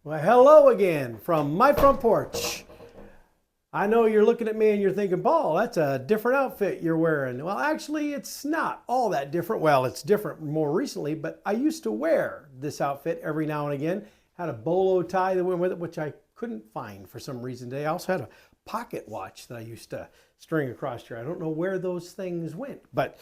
Well, hello again from my front porch. I know you're looking at me and you're thinking, Paul, that's a different outfit you're wearing. Well, actually, it's not all that different. Well, it's different more recently, but I used to wear this outfit every now and again. Had a bolo tie that went with it, which I couldn't find for some reason today. I also had a pocket watch that I used to string across here. I don't know where those things went, but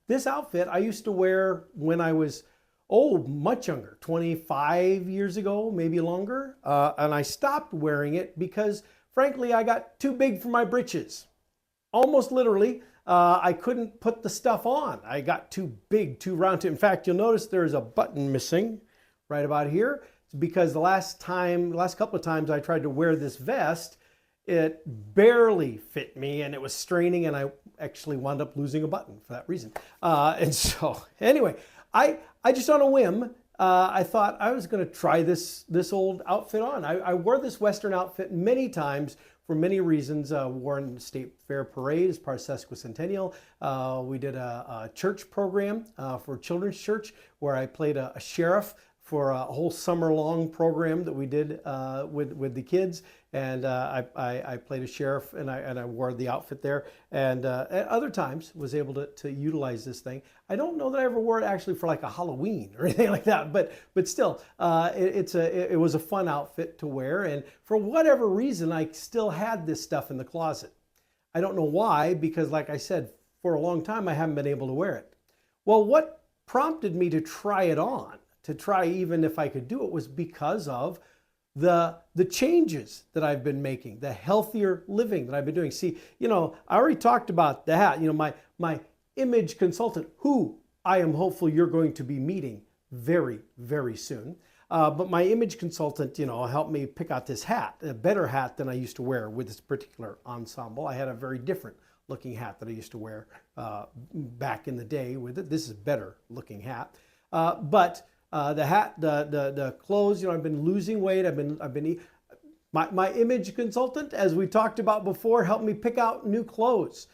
this outfit I used to wear when I was much younger, 25 years ago, maybe longer. And I stopped wearing it because, frankly, I got too big for my britches. Almost literally, I couldn't put the stuff on. I got too big, too round. In fact, you'll notice there's a button missing right about here. It's because the last couple of times I tried to wear this vest, it barely fit me and it was straining, and I actually wound up losing a button for that reason. And so anyway, I just on a whim, I thought I was going to try this old outfit on. I wore this Western outfit many times for many reasons. Wore in the State Fair Parade as part of Sesquicentennial. We did a church program for Children's Church where I played a sheriff for a whole summer-long program that we did with the kids, and I played a sheriff, and I wore the outfit there, and at other times was able to utilize this thing. I don't know that I ever wore it actually for like a Halloween or anything like that, but still, it was a fun outfit to wear, and for whatever reason, I still had this stuff in the closet. I don't know why, because like I said, for a long time I haven't been able to wear it. Well, what prompted me to try it on, to try even if I could do it, was because of the changes that I've been making, the healthier living that I've been doing. See, I already talked about that. My image consultant, who I am hopeful you're going to be meeting very, very soon. But my image consultant, helped me pick out this hat, a better hat than I used to wear with this particular ensemble. I had a very different looking hat that I used to wear back in the day with it. This is a better looking hat. But the hat, the clothes, I've been losing weight. My image consultant, as we talked about before, helped me pick out new clothes,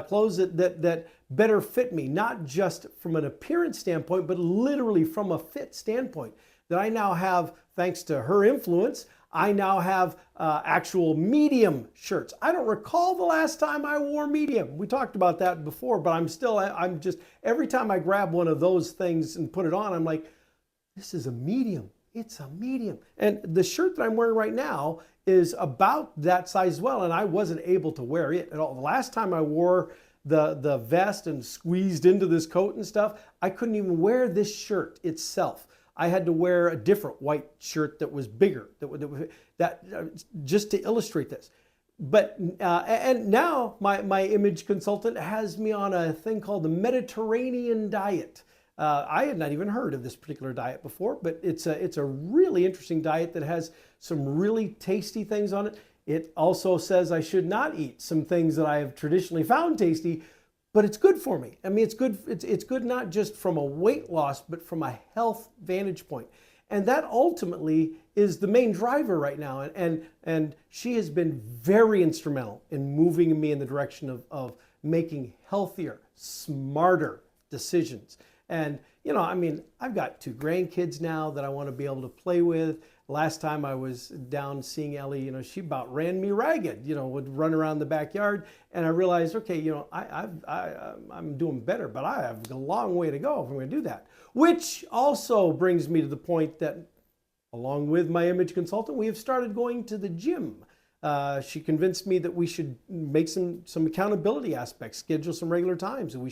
clothes that better fit me, not just from an appearance standpoint, but literally from a fit standpoint. That I now have, thanks to her influence, I now have actual medium shirts. I don't recall the last time I wore medium. We talked about that before, but I'm just, every time I grab one of those things and put it on, I'm like, this is a medium. It's a medium. And the shirt that I'm wearing right now is about that size as well, and I wasn't able to wear it at all. The last time I wore the vest and squeezed into this coat and stuff, I couldn't even wear this shirt itself. I had to wear a different white shirt that was bigger, just to illustrate this. But and now my image consultant has me on a thing called the Mediterranean diet. I had not even heard of this particular diet before, but it's a really interesting diet that has some really tasty things on it. It also says I should not eat some things that I have traditionally found tasty, but it's good for me. I mean, it's good. It's good not just from a weight loss, but from a health vantage point. And that ultimately is the main driver right now. And she has been very instrumental in moving me in the direction of making healthier, smarter decisions. And, I've got 2 grandkids now that I want to be able to play with. Last time I was down seeing Ellie, she about ran me ragged, would run around the backyard. And I realized, okay, I'm doing better, but I have a long way to go if I'm going to do that. Which also brings me to the point that, along with my image consultant, we have started going to the gym. She convinced me that we should make some accountability aspects, schedule some regular times, and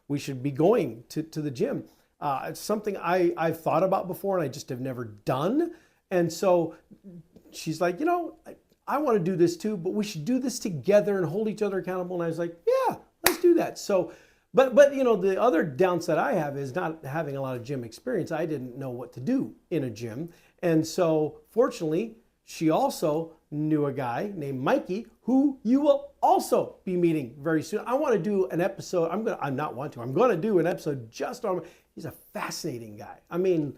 we should be going to the gym. It's something I've thought about before and I just have never done. And so she's like, I want to do this too, but we should do this together and hold each other accountable. And I was like, yeah, let's do that. So, but the other downside I have is not having a lot of gym experience. I didn't know what to do in a gym. And so fortunately, she also knew a guy named Mikey, who you will also be meeting very soon. I want to do an episode. I'm going to do an episode just on. He's a fascinating guy. I mean,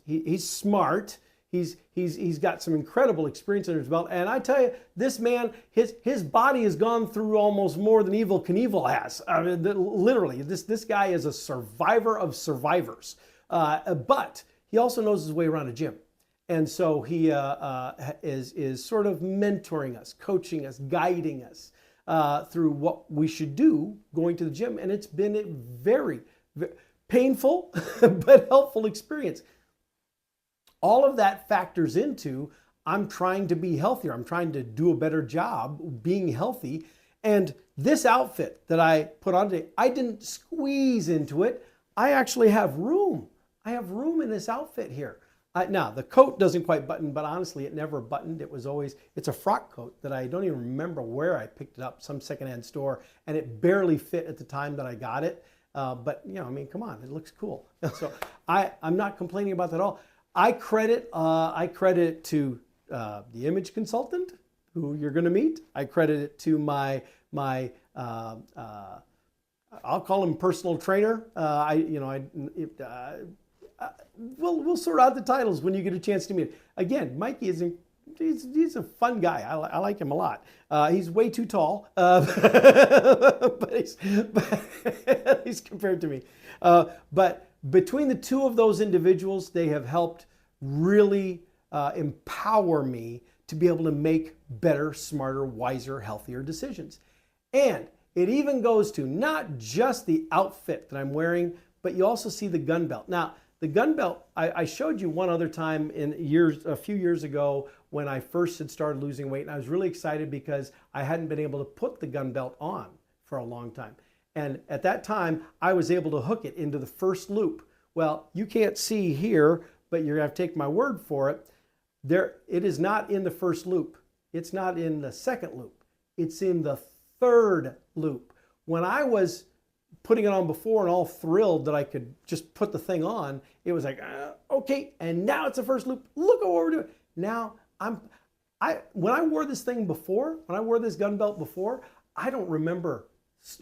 he's smart. He's got some incredible experience under his belt. And I tell you, this man, his body has gone through almost more than Evel Knievel has. I mean, literally, this guy is a survivor of survivors. But he also knows his way around a gym. And so he is sort of mentoring us, coaching us, guiding us through what we should do going to the gym. And it's been a very, very painful but helpful experience. All of that factors into I'm trying to be healthier. I'm trying to do a better job being healthy. And this outfit that I put on today, I didn't squeeze into it. I actually have room. I have room in this outfit here. Now, the coat doesn't quite button, but honestly, it never buttoned. It's a frock coat that I don't even remember where I picked it up, some secondhand store, and it barely fit at the time that I got it. But, you know, I mean, come on, it looks cool. So I'm not complaining about that at all. I credit it to the image consultant who you're going to meet. I credit it to my I'll call him personal trainer. We'll sort out the titles when you get a chance to meet. Again, Mikey he's a fun guy. I like him a lot. He's way too tall, but he's compared to me. But between the two of those individuals, they have helped really empower me to be able to make better, smarter, wiser, healthier decisions. And it even goes to not just the outfit that I'm wearing, but you also see the gun belt. Now, the gun belt, I showed you one other time a few years ago when I first had started losing weight, and I was really excited because I hadn't been able to put the gun belt on for a long time. And at that time, I was able to hook it into the first loop. Well, you can't see here, but you're gonna have to take my word for it. It is not in the first loop. It's not in the second loop. It's in the third loop. When I was putting it on before and all thrilled that I could just put the thing on, it was like, okay, and now it's the first loop. Look at what we're doing. Now, when I wore this thing before, when I wore this gun belt before, I don't remember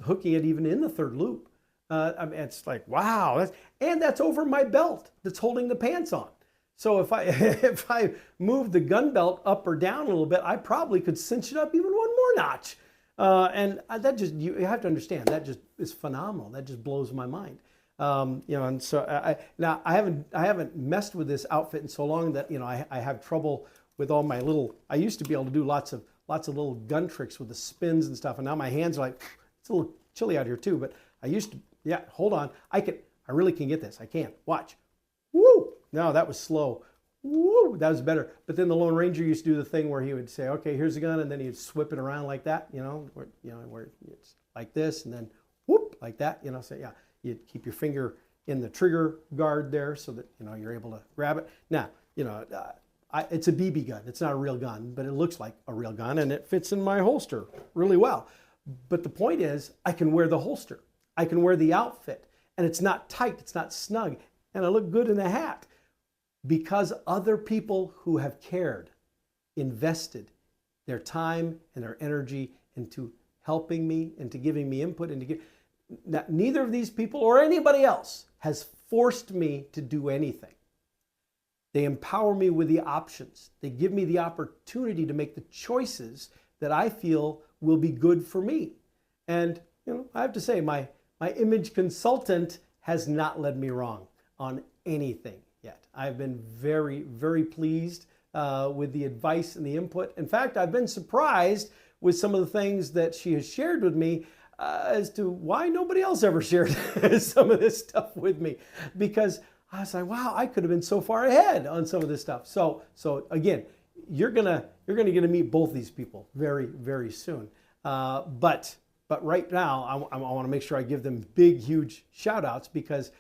hooking it even in the third loop. I mean, it's like, wow, that's over my belt that's holding the pants on. So if I move the gun belt up or down a little bit, I probably could cinch it up even one more notch. And that just, you have to understand, that just is phenomenal. That just blows my mind. And so I haven't messed with this outfit in so long that, I have trouble with all my I used to be able to do lots of little gun tricks with the spins and stuff. And now my hands are like, it's a little chilly out here too, but I used to, yeah, hold on. I really can get this. I can. Watch. Woo! No, that was slow. Woo! That was better. But then the Lone Ranger used to do the thing where he would say, okay, here's the gun, and then he'd whip it around like that, where it's like this, and then whoop, like that, so yeah, you keep your finger in the trigger guard there so that, you're able to grab it. Now, it's a BB gun. It's not a real gun, but it looks like a real gun, and it fits in my holster really well. But the point is, I can wear the holster. I can wear the outfit, and it's not tight, it's not snug, and I look good in the hat. Because other people who have cared, invested their time and their energy into helping me, into giving me input, neither of these people or anybody else has forced me to do anything. They empower me with the options. They give me the opportunity to make the choices that I feel will be good for me. And I have to say, my image consultant has not led me wrong on anything yet. I've been very, very pleased with the advice and the input. In fact, I've been surprised with some of the things that she has shared with me as to why nobody else ever shared some of this stuff with me. Because I was like, wow, I could have been so far ahead on some of this stuff. So again, you're gonna get to meet both these people very, very soon. But right now, I want to make sure I give them big, huge shout outs because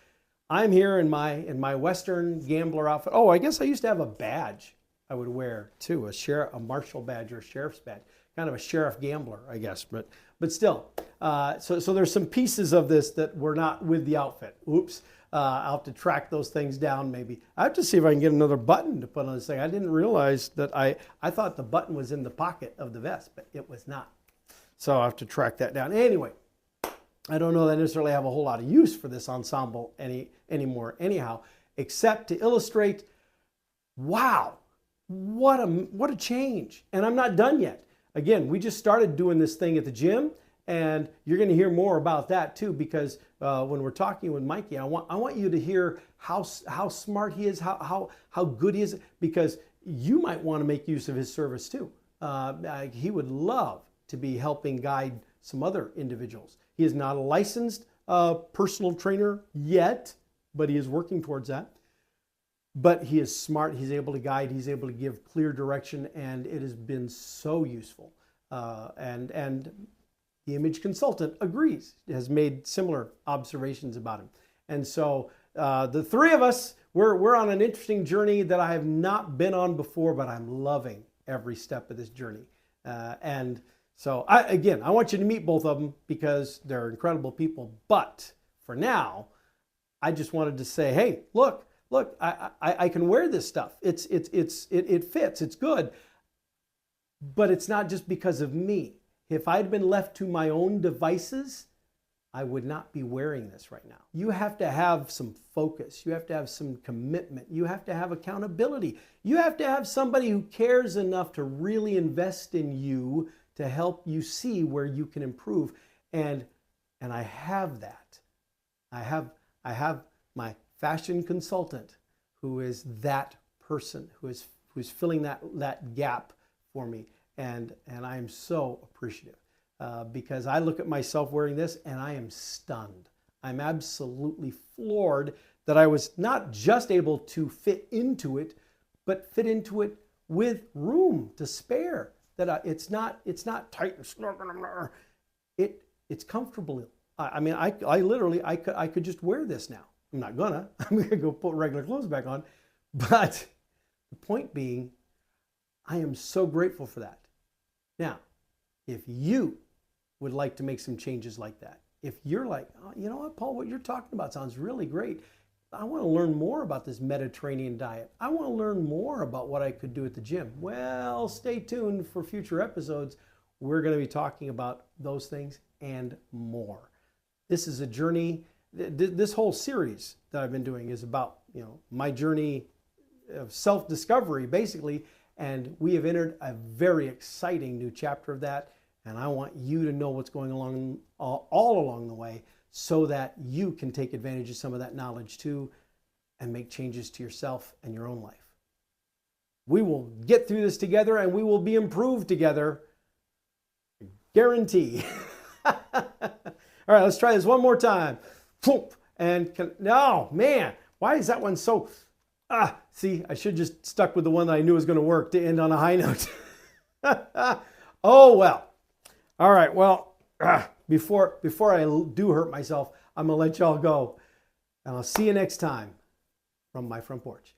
I'm here in my Western gambler outfit. Oh, I guess I used to have a badge I would wear too, a marshal badge or a sheriff's badge, kind of a sheriff gambler, I guess. But still, so there's some pieces of this that were not with the outfit. Oops, I'll have to track those things down maybe. I have to see if I can get another button to put on this thing. I didn't realize that I thought the button was in the pocket of the vest, but it was not. So I'll have to track that down. Anyway. I don't know that I necessarily have a whole lot of use for this ensemble anymore anyhow, except to illustrate, wow, what a change. And I'm not done yet. Again, we just started doing this thing at the gym, And you're going to hear more about that too, because when we're talking with Mikey, I want you to hear how smart he is, how good he is, because you might want to make use of his service too. He would love to be helping guide some other individuals. He is not a licensed personal trainer yet, but he is working towards that. But he is smart, he's able to guide, he's able to give clear direction, and it has been so useful. And the image consultant agrees, has made similar observations about him. And so the three of us, we're on an interesting journey that I have not been on before, but I'm loving every step of this journey. And so I want you to meet both of them because they're incredible people. But for now, I just wanted to say, hey, look, I can wear this stuff. It fits, it's good. But it's not just because of me. If I'd been left to my own devices, I would not be wearing this right now. You have to have some focus. You have to have some commitment. You have to have accountability. You have to have somebody who cares enough to really invest in you to help you see where you can improve. And I have that. I have my fashion consultant who is that person who's filling that gap for me. And I am so appreciative because I look at myself wearing this and I am stunned. I'm absolutely floored that I was not just able to fit into it, but fit into it with room to spare. That it's not tight and snug. It's comfortable. I mean, I literally could just wear this now. I'm not gonna. I'm gonna go put regular clothes back on. But the point being, I am so grateful for that. Now, if you would like to make some changes like that, if you're like, oh, you know what, Paul, what you're talking about sounds really great. I want to learn more about this Mediterranean diet. I want to learn more about what I could do at the gym. Well, stay tuned for future episodes. We're going to be talking about those things and more. This is a journey. This whole series that I've been doing is about, my journey of self-discovery, basically. And we have entered a very exciting new chapter of that. And I want you to know what's going along all along the way so that you can take advantage of some of that knowledge too and make changes to yourself and your own life. We will get through this together and we will be improved together. Guarantee. All right, let's try this one more time. No, man, why is that one so... see, I should just stuck with the one that I knew was going to work to end on a high note. Oh, well. All right, well, before I do hurt myself, I'm going to let y'all go. And I'll see you next time from my front porch.